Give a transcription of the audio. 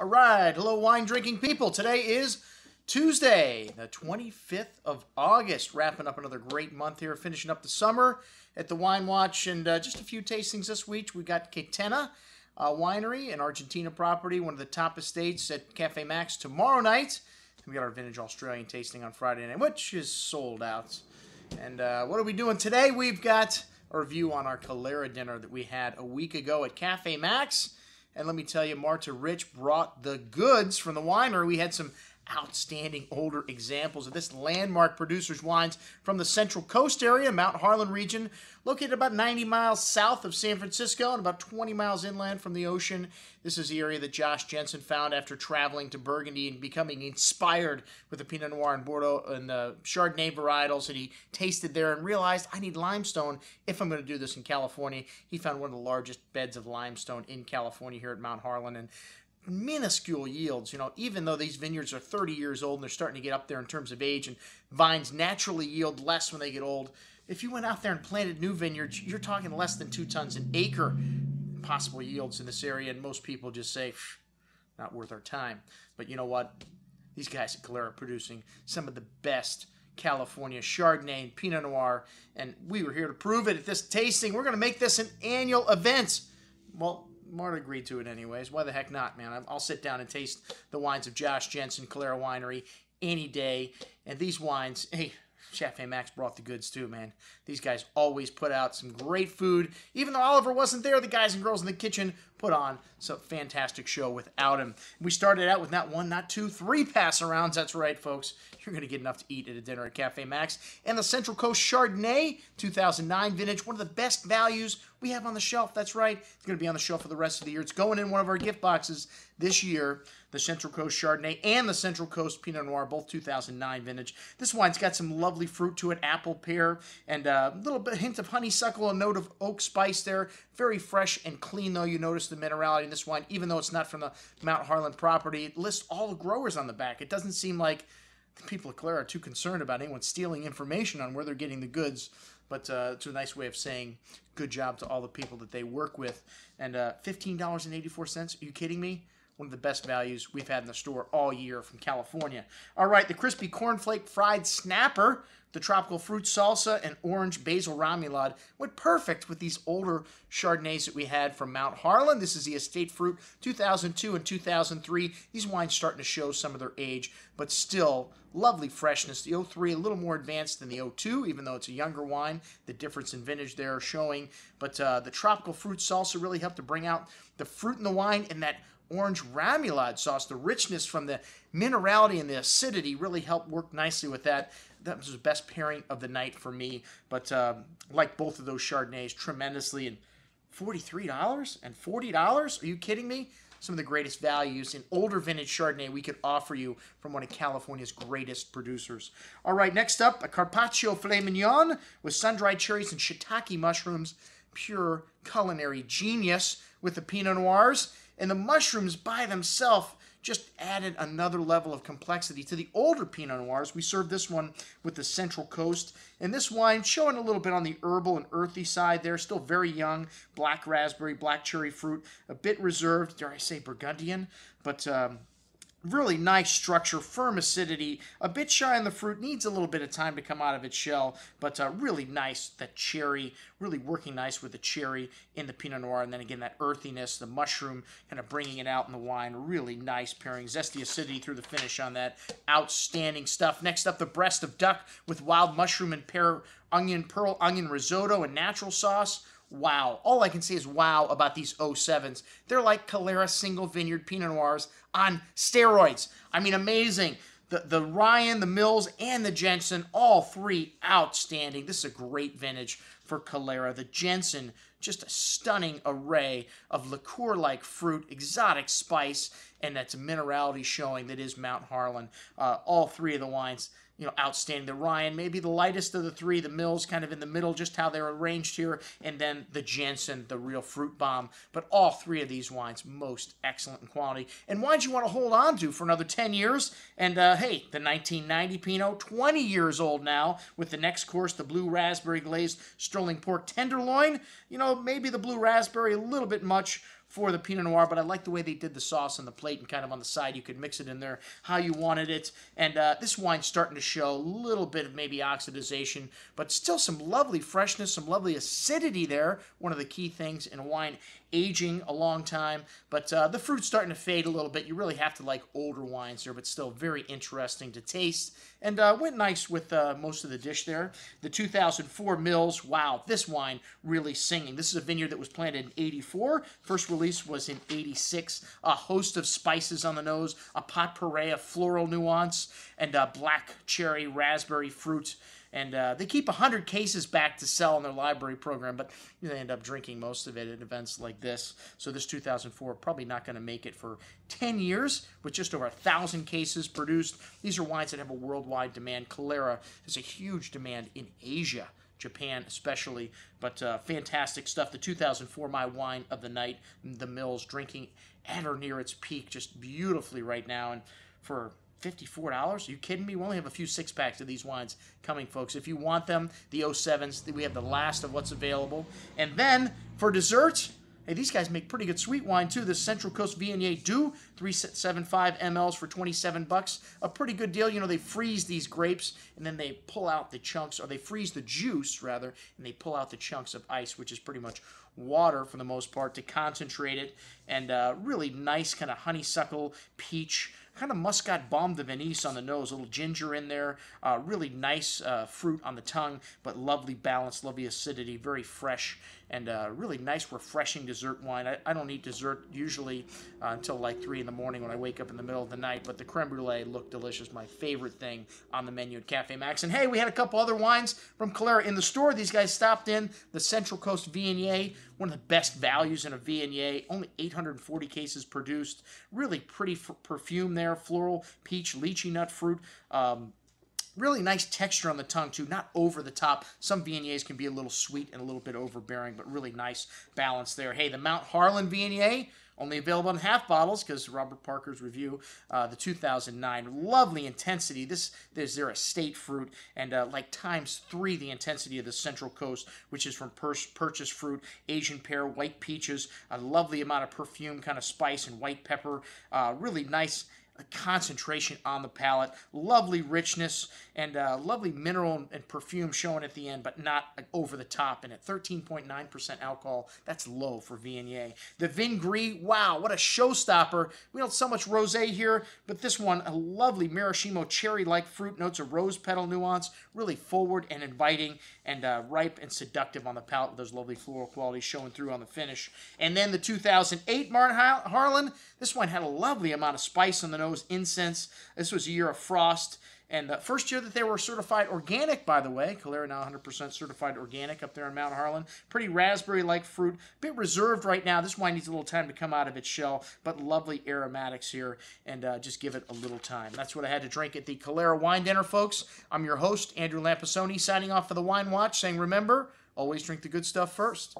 All right, hello wine drinking people. Today is Tuesday, the 25th of August. Wrapping up another great month here, finishing up the summer at the Wine Watch, and just a few tastings this week. We got Calera winery, an Argentina property, one of the top estates at Cafe Maxx tomorrow night. And we got our vintage Australian tasting on Friday night, which is sold out. And what are we doing today? We've got a review on our Calera dinner that we had a week ago at Cafe Maxx. And let me tell you, Marta Rich brought the goods from the winery. We had some outstanding older examples of this landmark producer's wines from the Central Coast area, Mount Harlan region, located about 90 miles south of San Francisco and about 20 miles inland from the ocean. This is the area that Josh Jensen found after traveling to Burgundy and becoming inspired with the Pinot Noir and Bordeaux and the Chardonnay varietals that he tasted there and realized, I need limestone if I'm going to do this in California. He found one of the largest beds of limestone in California here at Mount Harlan, and minuscule yields, even though these vineyards are 30 years old and they're starting to get up there in terms of age, and vines naturally yield less when they get old. If you went out there and planted new vineyards, you're talking less than 2 tons an acre possible yields in this area, and most people just say, not worth our time. But you know what? These guys at Calera are producing some of the best California Chardonnay and Pinot Noir, and we were here to prove it at this tasting. We're going to make this an annual event. Well, Marta agreed to it anyways. Why the heck not, man? I'll sit down and taste the wines of Josh Jensen, Calera Winery, any day. And these wines, hey, Cafe Maxx brought the goods too, man. These guys always put out some great food. Even though Oliver wasn't there, the guys and girls in the kitchen put on some fantastic show without him. We started out with not one, not two, 3 pass-arounds. That's right, folks. You're going to get enough to eat at a dinner at Cafe Maxx. And the Central Coast Chardonnay 2009 vintage, one of the best values we have on the shelf. That's right. It's going to be on the shelf for the rest of the year. It's going in one of our gift boxes this year. The Central Coast Chardonnay and the Central Coast Pinot Noir, both 2009 vintage. This wine's got some lovely fruit to it, apple, pear, and a little bit hint of honeysuckle, a note of oak spice there. Very fresh and clean, though. You notice the minerality in this wine, even though it's not from the Mount Harlan property. It lists all the growers on the back. It doesn't seem like the people at Calera are too concerned about anyone stealing information on where they're getting the goods. But it's a nice way of saying good job to all the people that they work with. And $15.84, are you kidding me? One of the best values we've had in the store all year from California. All right, the crispy cornflake fried snapper, the tropical fruit salsa, and orange basil remoulade went perfect with these older Chardonnays that we had from Mount Harlan. This is the Estate Fruit 2002 and 2003. These wines starting to show some of their age, but still lovely freshness. The 03 a little more advanced than the 02, even though it's a younger wine. The difference in vintage there showing. But the tropical fruit salsa really helped to bring out the fruit in the wine, and that orange remoulade sauce, the richness from the minerality and the acidity really helped work nicely with that. That was the best pairing of the night for me. But like both of those Chardonnays tremendously. And $43 and $40? Are you kidding me? Some of the greatest values in older vintage Chardonnay we could offer you from one of California's greatest producers. All right, next up, a Carpaccio filet mignon with sun-dried cherries and shiitake mushrooms. Pure culinary genius with the Pinot Noirs. And the mushrooms by themselves just added another level of complexity to the older Pinot Noirs. We served this one with the Central Coast. And this wine showing a little bit on the herbal and earthy side there. Still very young. Black raspberry, black cherry fruit. A bit reserved, dare I say Burgundian. But really nice structure, firm acidity, a bit shy on the fruit, needs a little bit of time to come out of its shell, but really nice, that cherry, really working nice with the cherry in the Pinot Noir, and then again that earthiness, the mushroom kind of bringing it out in the wine, really nice pairing, zesty acidity through the finish on that, outstanding stuff. Next up, the breast of duck with wild mushroom and pearl onion risotto and natural sauce. Wow. All I can say is wow about these 07s. They're like Calera single vineyard Pinot Noirs on steroids. I mean, amazing. The Ryan, the Mills, and the Jensen, all 3 outstanding. This is a great vintage for Calera. The Jensen, just a stunning array of liqueur-like fruit, exotic spice, and that's minerality showing that is Mount Harlan. All 3 of the wines, outstanding. The Ryan, maybe the lightest of the 3. The Mills kind of in the middle, just how they're arranged here. And then the Jensen, the real fruit bomb. But all 3 of these wines, most excellent in quality. And wines you want to hold on to for another 10 years. And hey, the 1990 Pinot, 20 years old now. With the next course, the blue raspberry glazed sterling pork tenderloin. Maybe the blue raspberry a little bit much for the Pinot Noir, but I like the way they did the sauce on the plate and kind of on the side. You could mix it in there how you wanted it. And this wine's starting to show a little bit of maybe oxidization, but still some lovely freshness, some lovely acidity there. One of the key things in a wine aging a long time, but the fruit's starting to fade a little bit. You really have to like older wines here, but still very interesting to taste, and went nice with most of the dish there. The 2004 Mills, wow, this wine really singing. This is a vineyard that was planted in 84. First release was in 86. A host of spices on the nose, a potpourri of floral nuance, and black cherry, raspberry fruit. And they keep 100 cases back to sell in their library program, but they end up drinking most of it at events like this. So this 2004 probably not going to make it for 10 years with just over 1,000 cases produced. These are wines that have a worldwide demand. Calera has a huge demand in Asia, Japan especially, but fantastic stuff. The 2004 My Wine of the Night, the Mills, drinking at or near its peak just beautifully right now. And for $54? Are you kidding me? We only have a few six-packs of these wines coming, folks. If you want them, the 07s, we have the last of what's available. And then, for dessert, hey, these guys make pretty good sweet wine, too. This Central Coast Viognier Doux, 375 mLs for $27. A pretty good deal. You know, they freeze these grapes, and then they pull out the chunks, or they freeze the juice, rather, and they pull out the chunks of ice, which is pretty much water for the most part, to concentrate it. And really nice kind of honeysuckle, peach, kind of muscat baume de Venise on the nose, a little ginger in there, really nice fruit on the tongue, but lovely balance, lovely acidity, very fresh, and really nice, refreshing dessert wine. I don't eat dessert usually until like 3 in the morning when I wake up in the middle of the night, but the creme brulee looked delicious, my favorite thing on the menu at Cafe Maxx. And hey, we had a couple other wines from Calera in the store. These guys stopped in. The Central Coast Viognier, one of the best values in a Viognier, only 840 cases produced, really pretty perfume there, floral, peach, lychee nut fruit, really nice texture on the tongue, too. Not over the top. Some Viogniers can be a little sweet and a little bit overbearing, but really nice balance there. Hey, the Mount Harlan Viognier, only available in half bottles because Robert Parker's review, the 2009. Lovely intensity. This is their estate fruit, and like ×3 the intensity of the Central Coast, which is from purchased fruit, Asian pear, white peaches, a lovely amount of perfume, kind of spice, and white pepper. Really nice concentration on the palate, lovely richness, and lovely mineral and perfume showing at the end, but not over the top. And at 13.9% alcohol, that's low for Viognier. The Vin Gris, wow, what a showstopper. We don't sell much rosé here, but this one, a lovely maraschino cherry-like fruit notes, a rose petal nuance, really forward and inviting, and ripe and seductive on the palate with those lovely floral qualities showing through on the finish. And then the 2008 Marta Harlan, this one had a lovely amount of spice on the nose, incense. This was a year of frost, and the first year that they were certified organic, by the way. Calera now 100% certified organic up there in Mount Harlan. Pretty raspberry-like fruit. A bit reserved right now. This wine needs a little time to come out of its shell, but lovely aromatics here, and just give it a little time. That's what I had to drink at the Calera Wine Dinner, folks. I'm your host, Andrew Lampasoni, signing off for the Wine Watch, saying remember, always drink the good stuff first.